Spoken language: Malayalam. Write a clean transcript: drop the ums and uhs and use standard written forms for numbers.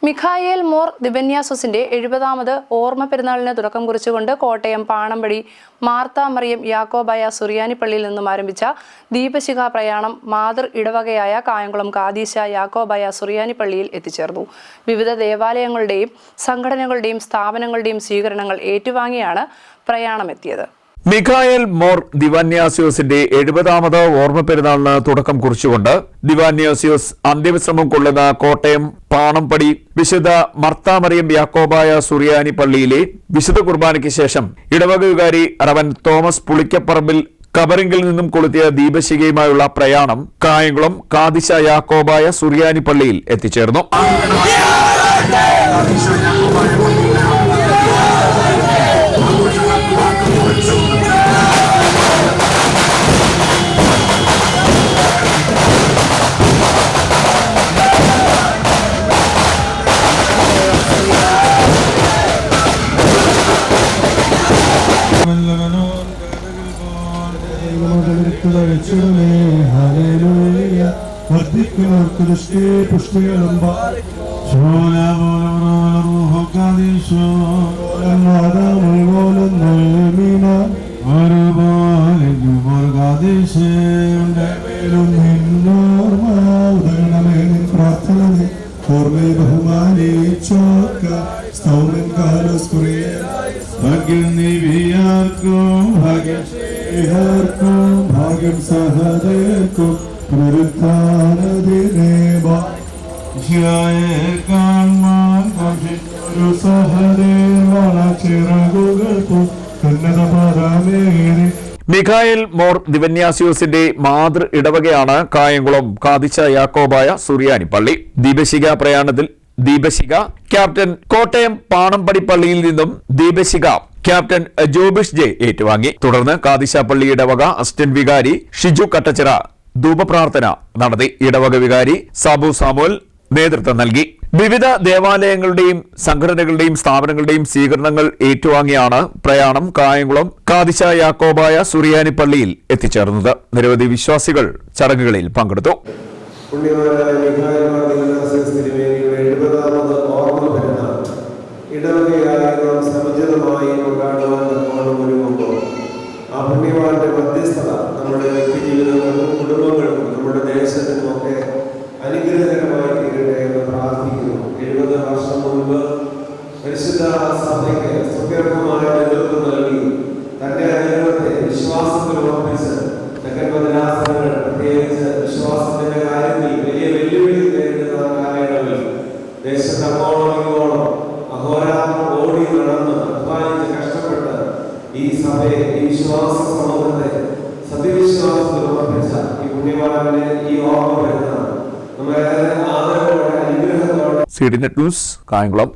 മിഖായേൽ മോർ ദിവന്യാസോസിന്റെ 70ാമത് ഓർമ്മ പെരുന്നാളിന് തുടക്കം കുറിച്ചുകൊണ്ട് കോട്ടയം പാണമ്പടി മാർത്താ മറിയം യാക്കോബായ സുറിയാനി പള്ളിയിൽ നിന്നും ആരംഭിച്ച ദീപശിഖ പ്രയാണം മാതൃ ഇടവകയായ കായംകുളം കാദീശ യാക്കോബായ സുറിയാനി പള്ളിയിൽ എത്തിച്ചേർന്നു. വിവിധ ദേവാലയങ്ങളുടെയും സംഘടനകളുടെയും സ്ഥാപനങ്ങളുടെയും സ്വീകരണങ്ങൾ ഏറ്റുവാങ്ങിയാണ് പ്രയാണം എത്തിയത്. മിഖായേൽ മോർ ദിവന്യാസിയോസിന്റെ 70ാമത് ഓർമ്മ പെരുന്നാളിന് തുടക്കം കുറിച്ചുകൊണ്ട് ദിവന്യാസിയോസ് അന്ത്യവിശ്രമം കൊള്ളുന്ന കോട്ടയം പാണമ്പടി വിശുദ്ധ മാർത്താ മറിയം യാക്കോബായ സുറിയാനി പള്ളിയിലെ വിശുദ്ധ കുർബാനയ്ക്ക് ശേഷം ഇടവക വികാരി റവൻ തോമസ് പുളിക്കപ്പറമ്പിൽ കബറിങ്കിൽ നിന്നും കൊളുത്തിയ ദീപശിഖയുമായുള്ള പ്രയാണം കായംകുളം കാദിശ യാക്കോബായ സുറിയാനി പള്ളിയിൽ എത്തിച്ചേർന്നു. ഭാഗ്യം സഹദേർക്കും മിഖായേൽ മോർ ദിവന്യാസിയോസിന്റെ മാതൃ ഇടവകയാണ് കായംകുളം കാദിശ യാക്കോബായ സുറിയാനി പള്ളി. ദീപശിഖ പ്രയാണത്തിൽ ദീപശിഖ ക്യാപ്റ്റൻ കോട്ടയം പാണമ്പടി പള്ളിയിൽ നിന്നും ദീപശിഖ ക്യാപ്റ്റൻ ജോബിഷ് ജെ ഏറ്റുവാങ്ങി. തുടർന്ന് കാദിശ പള്ളി ഇടവക അസിസ്റ്റന്റ് വികാരി ഷിജു കട്ടച്ചിറ ധൂപപ്രാർത്ഥന നടത്തി. ഇടവക വികാരി സാബു സാമുവൽ നേതൃത്വം നൽകി. വിവിധ ദേവാലയങ്ങളുടെയും സംഘടനകളുടെയും സ്ഥാപനങ്ങളുടെയും സ്വീകരണങ്ങൾ ഏറ്റുവാങ്ങിയാണ് പ്രയാണം കായംകുളം കാദിശ യാക്കോബായ സുറിയാനി പള്ളിയിൽ എത്തിച്ചേർന്നത്. നിരവധി വിശ്വാസികൾ ചടങ്ങുകളിൽ പങ്കെടുത്തു. പുണ്യവാന്റെ മധ്യസ്ഥത നമ്മുടെ വ്യക്തി ജീവിതങ്ങൾക്കും കുടുംബങ്ങൾക്കും നമ്മുടെ ദേശത്തിനും ഒക്കെ അനുഗ്രഹകരമായി തീരട്ടെ എന്ന് പ്രാർത്ഥിക്കുന്നു. 70 വർഷം മുൻപ് പരിശുദ്ധ സഭയ്ക്ക് സുദീർഘമായ നേതൃത്വം നൽകി തന്റെ അനുഭവത്തെ വിശ്വാസത്തിൽ ഉറപ്പിച്ച് തെക്കൻ മദ്രാസനങ്ങൾ പ്രത്യേകിച്ച് വിശ്വാസത്തിന്റെ കാര്യത്തിൽ വലിയ വെല്ലുവിളി നേരിടുന്ന കാലയളവിൽ ദേശത്ത് അങ്ങോളം ഇങ്ങോളം അഹോരാത്രം ഓടി നടന്ന് അധ്വാനിച്ച് കഷ്ടപ്പെട്ട് ഈ സഭയെ ഈ വിശ്വാസ സമൂഹത്തെ സത്യവിശ്വാസത്തിൽ ഉറപ്പിച്ച ഈ പുണ്യവാനെ ഈ ഓർമ്മ വരുന്ന നമ്മുടെ ആദരവോടെ അനുഗ്രഹത്തോടെ CDNet ന്യൂസ് കായംകുളം.